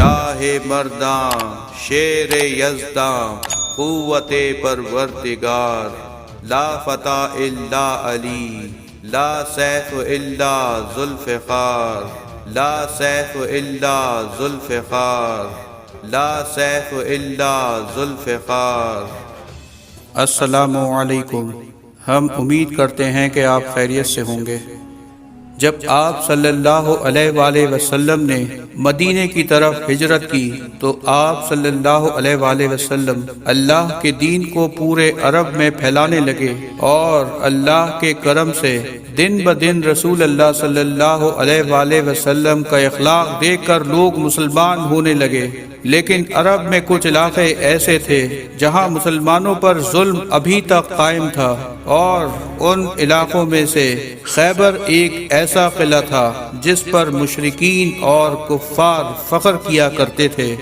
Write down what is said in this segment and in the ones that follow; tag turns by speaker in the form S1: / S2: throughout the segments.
S1: شاہ مرداں شیر یزداں قوت پروردگار، لا فتح الا علی، لا سیف الا ذوالفقار، لا سیف الا ذوالفقار، لا سیف الا ذوالفقار۔
S2: السلام علیکم۔ ہم امید کرتے ہیں کہ آپ خیریت سے ہوں گے۔ جب آپ صلی اللہ علیہ وآلہ وسلم نے مدینے کی طرف ہجرت کی تو آپ صلی اللہ علیہ وآلہ وسلم اللہ کے دین کو پورے عرب میں پھیلانے لگے، اور اللہ کے کرم سے دن بدن رسول اللہ صلی اللہ علیہ وآلہ وسلم کا اخلاق دیکھ کر لوگ مسلمان ہونے لگے۔ لیکن عرب میں کچھ علاقے ایسے تھے جہاں مسلمانوں پر ظلم ابھی تک قائم تھا، اور ان علاقوں میں سے خیبر ایک ایسا قلعہ تھا جس پر مشرکین اور کفار فخر کیا کرتے تھے۔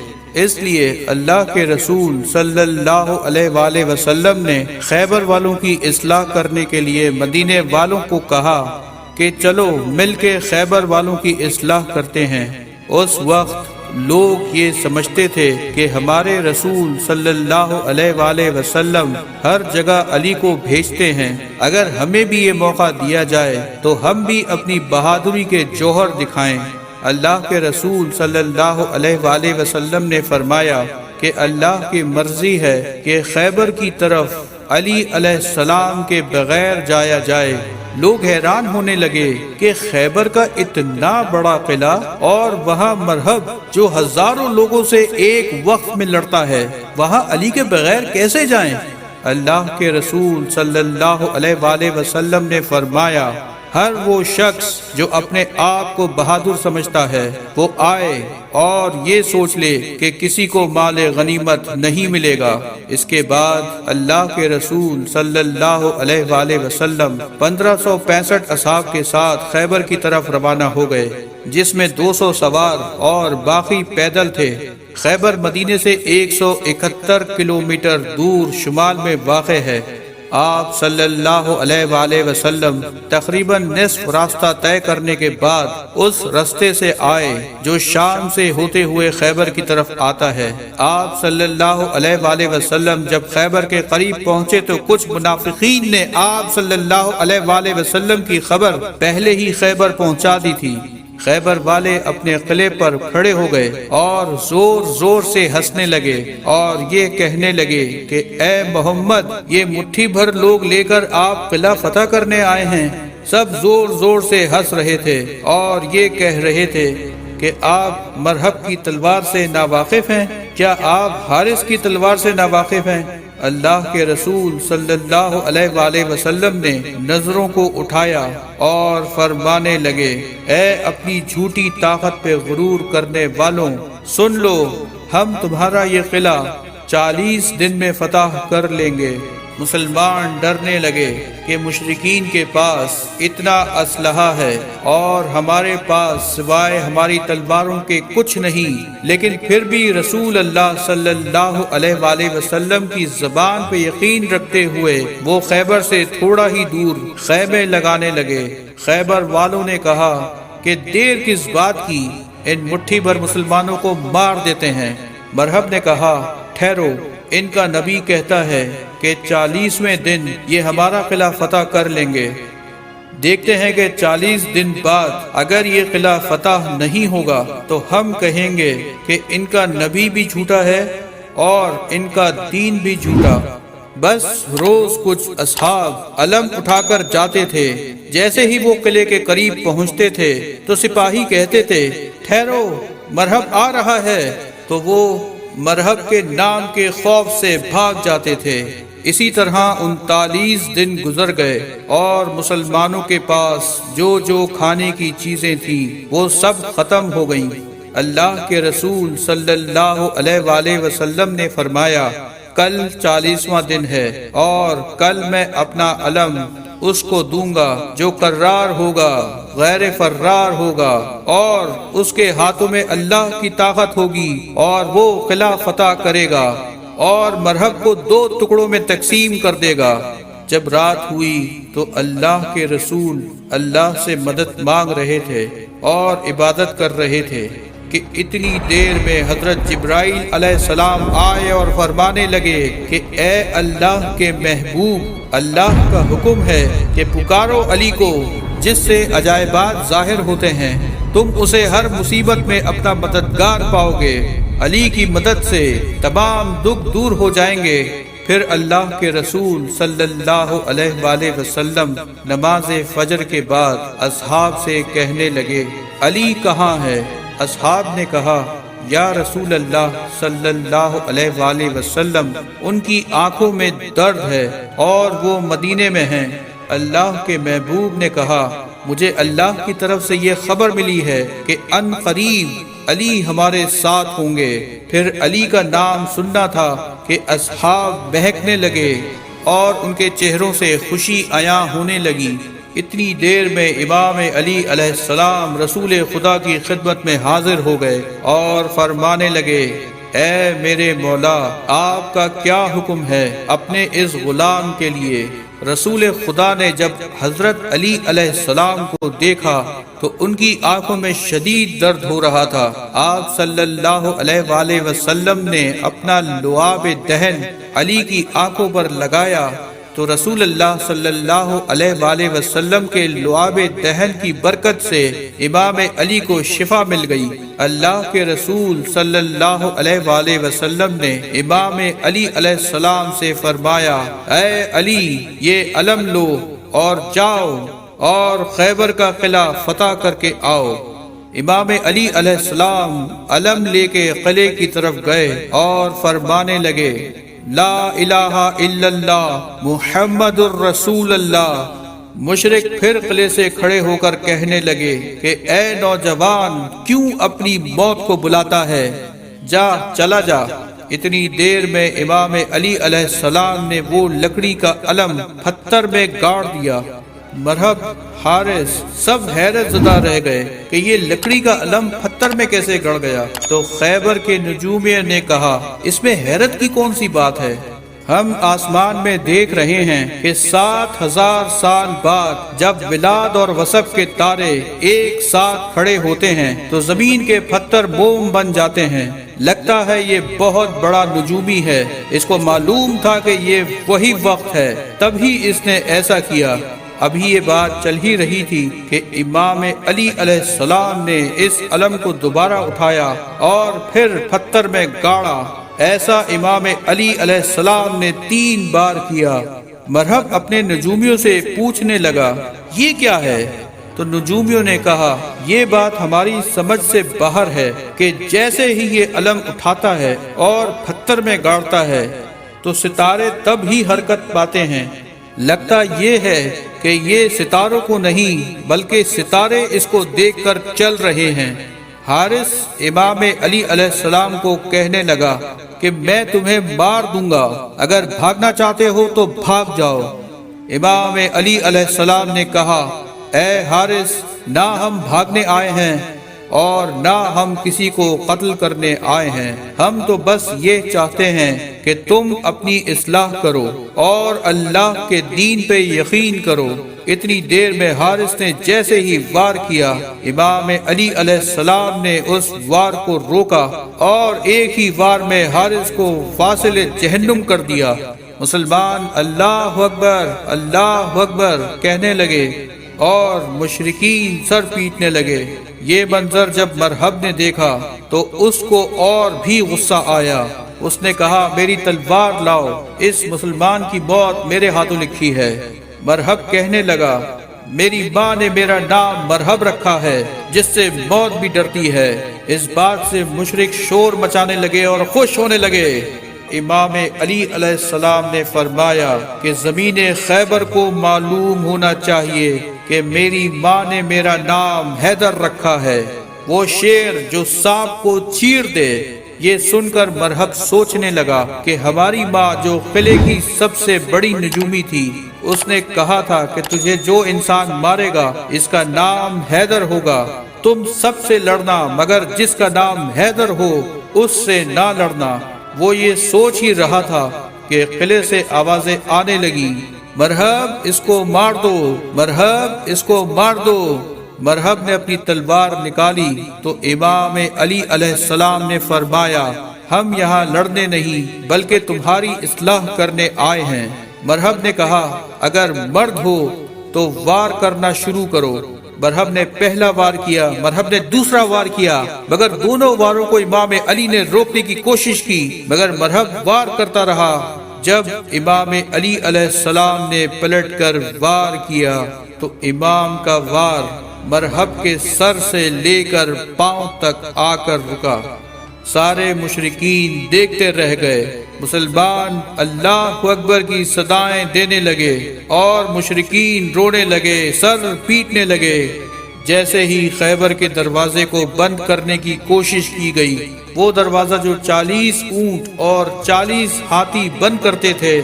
S2: اس لیے اللہ کے رسول صلی اللہ علیہ وآلہ وسلم نے خیبر والوں کی اصلاح کرنے کے لیے مدینے والوں کو کہا کہ چلو مل کے خیبر والوں کی اصلاح کرتے ہیں۔ اس وقت لوگ یہ سمجھتے تھے کہ ہمارے رسول صلی اللہ علیہ وآلہ وسلم ہر جگہ علی کو بھیجتے ہیں، اگر ہمیں بھی یہ موقع دیا جائے تو ہم بھی اپنی بہادری کے جوہر دکھائیں۔ اللہ کے رسول صلی اللہ علیہ وآلہ وسلم نے فرمایا کہ اللہ کی مرضی ہے کہ خیبر کی طرف علی علیہ السلام کے بغیر جایا جائے۔ لوگ حیران ہونے لگے کہ خیبر کا اتنا بڑا قلعہ اور وہاں مرہب جو ہزاروں لوگوں سے ایک وقت میں لڑتا ہے، وہاں علی کے بغیر کیسے جائیں؟ اللہ کے رسول صلی اللہ علیہ وآلہ وسلم نے فرمایا، ہر وہ شخص جو اپنے آپ کو بہادر سمجھتا ہے وہ آئے اور یہ سوچ لے کہ کسی کو مال غنیمت نہیں ملے گا۔ اس کے بعد اللہ کے رسول صلی اللہ علیہ وآلہ وسلم 1565 اصحاب کے ساتھ خیبر کی طرف روانہ ہو گئے، جس میں 200 سوار اور باقی پیدل تھے۔ خیبر مدینے سے 171 کلومیٹر دور شمال میں واقع ہے۔ آپ صلی اللہ علیہ وآلہ وسلم تقریباً نصف راستہ طے کرنے کے بعد اس راستے سے آئے جو شام سے ہوتے ہوئے خیبر کی طرف آتا ہے۔ آپ صلی اللہ علیہ وآلہ وسلم جب خیبر کے قریب پہنچے تو کچھ منافقین نے آپ صلی اللہ علیہ وآلہ وسلم کی خبر پہلے ہی خیبر پہنچا دی تھی۔ خیبر والے اپنے قلعے پر کھڑے ہو گئے اور زور زور سے ہنسنے لگے اور یہ کہنے لگے کہ اے محمد، یہ مٹھی بھر لوگ لے کر آپ قلعہ فتح کرنے آئے ہیں۔ سب زور زور سے ہنس رہے تھے اور یہ کہہ رہے تھے کہ آپ مرہب کی تلوار سے ناواقف ہیں؟ کیا آپ حارث کی تلوار سے ناواقف ہیں؟ اللہ کے رسول صلی اللہ علیہ وآلہ وسلم نے نظروں کو اٹھایا اور فرمانے لگے، اے اپنی جھوٹی طاقت پہ غرور کرنے والوں، سن لو، ہم تمہارا یہ قلعہ 40 دن میں فتح کر لیں گے۔ مسلمان ڈرنے لگے کہ مشرکین کے پاس اتنا اسلحہ ہے اور ہمارے پاس سوائے ہماری تلواروں کے کچھ نہیں، لیکن پھر بھی رسول اللہ صلی اللہ علیہ وآلہ وسلم کی زبان پہ یقین رکھتے ہوئے وہ خیبر سے تھوڑا ہی دور خیمے لگانے لگے۔ خیبر والوں نے کہا کہ دیر کس بات کی، ان مٹھی بھر مسلمانوں کو مار دیتے ہیں۔ مرہب نے کہا، ٹھہرو، ان کا نبی کہتا ہے کہ 40ویں دن یہ ہمارا قلعہ فتح کر لیں گے۔ دیکھتے ہیں کہ 40 دن بعد اگر یہ قلعہ فتح نہیں ہوگا تو ہم کہیں گے کہ ان کا نبی بھی جھوٹا ہے اور ان کا دین بھی جھوٹا۔ بس روز کچھ اصحاب علم اٹھا کر جاتے تھے۔ جیسے ہی وہ قلعے کے قریب پہنچتے تھے تو سپاہی کہتے تھے، ٹھہرو، مرہب آ رہا ہے، تو وہ مرہب کے نام کے خوف سے بھاگ جاتے تھے۔ اسی طرح 39 دن گزر گئے اور مسلمانوں کے پاس جو جو کھانے کی چیزیں تھیں وہ سب ختم ہو گئیں۔ اللہ کے رسول صلی اللہ علیہ وآلہ وسلم نے فرمایا، کل 40واں دن ہے اور کل میں اپنا علم اس کو دوں گا جو کرار ہوگا، غیر فرار ہوگا، اور اس کے ہاتھوں میں اللہ کی طاقت ہوگی اور وہ قلعہ فتح کرے گا اور مرہب کو 2 ٹکڑوں میں تقسیم کر دے گا۔ جب رات ہوئی تو اللہ کے رسول اللہ سے مدد مانگ رہے تھے اور عبادت کر رہے تھے کہ اتنی دیر میں حضرت جبرائیل علیہ السلام آئے اور فرمانے لگے کہ اے اللہ کے محبوب، اللہ کا حکم ہے کہ پکارو علی کو، جس سے عجائبات ظاہر ہوتے ہیں، تم اسے ہر مصیبت میں اپنا مددگار پاؤ گے، علی کی مدد سے تمام دکھ دور ہو جائیں گے۔ پھر اللہ کے رسول صلی اللہ علیہ وآلہ وسلم نماز فجر کے بعد اصحاب سے کہنے لگے، علی کہاں ہے؟ اصحاب نے کہا، یا رسول اللہ صلی اللہ علیہ وآلہ وسلم، ان کی آنکھوں میں درد ہے اور وہ مدینے میں ہیں۔ اللہ کے محبوب نے کہا، مجھے اللہ کی طرف سے یہ خبر ملی ہے کہ ان قریب علی ہمارے ساتھ ہوں گے۔ پھر علی کا نام سننا تھا کہ اصحاب بہکنے لگے اور ان کے چہروں سے خوشی عیاں ہونے لگی۔ اتنی دیر میں امام علی علیہ السلام رسول خدا کی خدمت میں حاضر ہو گئے اور فرمانے لگے، اے میرے مولا، آپ کا کیا حکم ہے اپنے اس غلام کے لیے؟ رسول خدا نے جب حضرت علی علیہ السلام کو دیکھا تو ان کی آنکھوں میں شدید درد ہو رہا تھا۔ آپ صلی اللہ علیہ وآلہ وسلم نے اپنا لعاب دہن علی کی آنکھوں پر لگایا تو رسول اللہ صلی اللہ علیہ وآلہ وسلم کے لعاب دہن کی برکت سے امام علی کو شفا مل گئی۔ اللہ کے رسول صلی اللہ علیہ وآلہ وسلم نے امام علی علیہ السلام سے فرمایا، اے علی، یہ علم لو اور جاؤ اور خیبر کا قلعہ فتح کر کے آؤ۔ امام علی علیہ السلام علم لے کے قلعے کی طرف گئے اور فرمانے لگے، لا الہ الا اللہ محمد الرسول اللہ۔ مشرک پھر قلعے سے کھڑے ہو کر کہنے لگے کہ اے نوجوان، کیوں اپنی موت کو بلاتا ہے؟ جا، چلا جا۔ اتنی دیر میں امام علی علیہ السلام نے وہ لکڑی کا علم پتھر میں گاڑ دیا۔ مرحب، حارث سب حیرت زدہ رہ گئے کہ یہ لکڑی کا علم پتھر میں کیسے گڑ گیا۔ تو خیبر کے نجومی نے کہا، اس میں حیرت کی کون سی بات ہے؟ ہم آسمان میں دیکھ رہے ہیں کہ 7000 سال بعد جب ولاد اور وصف کے تارے ایک ساتھ کھڑے ہوتے ہیں تو زمین کے پتھر موم بن جاتے ہیں۔ لگتا ہے یہ بہت بڑا نجومی ہے، اس کو معلوم تھا کہ یہ وہی وقت ہے، تبھی اس نے ایسا کیا۔ ابھی یہ بات چل ہی رہی تھی کہ امام علی علیہ السلام نے اس علم کو دوبارہ اٹھایا اور پھر پتھر میں گاڑا۔ ایسا امام علی علیہ السلام نے 3 بار کیا۔ مرحب اپنے نجومیوں سے پوچھنے لگا، یہ کیا ہے؟ تو نجومیوں نے کہا، یہ بات ہماری سمجھ سے باہر ہے کہ جیسے ہی یہ علم اٹھاتا ہے اور پتھر میں گاڑتا ہے تو ستارے تب ہی حرکت پاتے ہیں۔ لگتا یہ ہے کہ یہ ستاروں کو نہیں بلکہ ستارے اس کو دیکھ کر چل رہے ہیں۔ حارث امام علی علیہ السلام کو کہنے لگا کہ میں تمہیں مار دوں گا، اگر بھاگنا چاہتے ہو تو بھاگ جاؤ۔ امام علی علیہ السلام نے کہا، اے حارث، نہ ہم بھاگنے آئے ہیں اور نہ ہم کسی کو قتل کرنے آئے ہیں، ہم تو بس یہ چاہتے ہیں کہ تم اپنی اصلاح کرو اور اللہ کے دین پہ یقین کرو۔ اتنی دیر میں حارث نے جیسے ہی وار کیا، امام علی علیہ السلام نے اس وار کو روکا اور ایک ہی وار میں حارث کو فاصل جہنم کر دیا۔ مسلمان اللہ اکبر اللہ اکبر کہنے لگے اور مشرکین سر پیٹنے لگے۔ یہ منظر جب مرحب نے دیکھا تو اس کو اور بھی غصہ آیا۔ اس نے کہا، میری تلوار لاؤ، اس مسلمان کی موت میرے ہاتھوں لکھی ہے۔ مرحب کہنے لگا، میری ماں نے میرا نام مرحب رکھا ہے جس سے موت بھی ڈرتی ہے۔ اس بات سے مشرک شور مچانے لگے اور خوش ہونے لگے۔ امام علی علیہ السلام نے فرمایا کہ زمین خیبر کو معلوم ہونا چاہیے کہ میری ماں نے میرا نام حیدر رکھا ہے، وہ شیر جو سانپ کو چیر دے۔ یہ سن کر مرحب سوچنے لگا کہ ہماری ماں جو قلعے کی سب سے بڑی نجومی تھی، اس نے کہا تھا کہ تجھے جو انسان مارے گا اس کا نام حیدر ہوگا، تم سب سے لڑنا مگر جس کا نام حیدر ہو اس سے نہ لڑنا۔ وہ یہ سوچ ہی رہا تھا کہ قلعے سے آوازیں آنے لگی، مرحب اس کو مار دو، مرحب اس کو مار دو۔ مرحب نے اپنی تلوار نکالی تو امام علی علیہ السلام نے فرمایا ہم یہاں لڑنے نہیں بلکہ تمہاری اصلاح کرنے آئے ہیں۔ مرحب نے کہا اگر مرد ہو تو وار کرنا شروع کرو۔ مرحب نے پہلا وار کیا، مرحب نے دوسرا وار کیا، مگر دونوں واروں کو امام علی نے روکنے کی کوشش کی، مگر مرحب وار کرتا رہا۔ جب امام علی علیہ السلام نے پلٹ کر وار کیا تو امام کا وار مرحب کے سر سے لے کر پاؤں تک آ کر رکا۔ سارے مشرکین دیکھتے رہ گئے۔ مسلمان اللہ اکبر کی صدائیں دینے لگے اور مشرکین رونے لگے، سر پیٹنے لگے۔ جیسے ہی خیبر کے دروازے کو بند کرنے کی کوشش کی گئی، وہ دروازہ جو 40 اونٹ اور 40 ہاتھی بند کرتے تھے،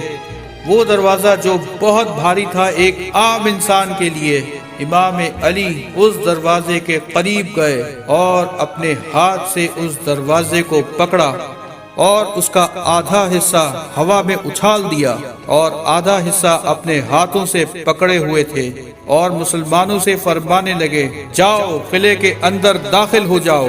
S2: وہ دروازہ جو بہت بھاری تھا ایک عام انسان کے لیے، امام علی اس دروازے کے قریب گئے اور اپنے ہاتھ سے اس دروازے کو پکڑا اور اس کا آدھا حصہ ہوا میں اچھال دیا اور آدھا حصہ اپنے ہاتھوں سے پکڑے ہوئے تھے، اور مسلمانوں سے فرمانے لگے جاؤ قلعے کے اندر داخل ہو جاؤ۔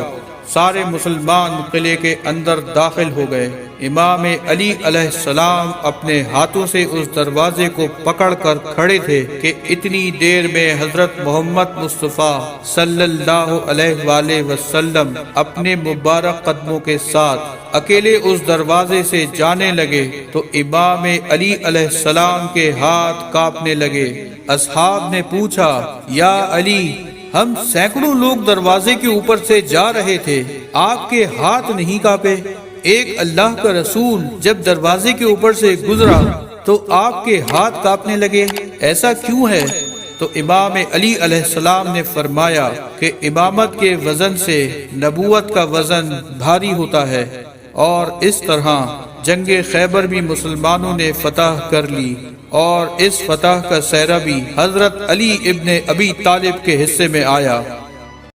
S2: سارے مسلمان قلعے کے اندر داخل ہو گئے۔ امام علی علیہ السلام اپنے ہاتھوں سے اس دروازے کو پکڑ کر کھڑے تھے کہ اتنی دیر میں حضرت محمد مصطفیٰ صلی اللہ علیہ وآلہ وسلم اپنے مبارک قدموں کے ساتھ اکیلے اس دروازے سے جانے لگے تو امام علی علیہ السلام کے ہاتھ کانپنے لگے۔ اصحاب نے پوچھا یا علی، ہم سینکڑوں لوگ دروازے کے اوپر سے جا رہے تھے، آپ کے ہاتھ نہیں کانپے؟ ایک اللہ کا رسول جب دروازے کے اوپر سے گزرا تو آپ کے ہاتھ کانپنے لگے، ایسا کیوں ہے؟ تو امام علی علیہ السلام نے فرمایا کہ امامت کے وزن سے نبوت کا وزن بھاری ہوتا ہے، اور اس طرح جنگ خیبر بھی مسلمانوں نے فتح کر لی، اور اس فتح کا سہرا بھی حضرت علی ابن ابی طالب کے حصے میں آیا۔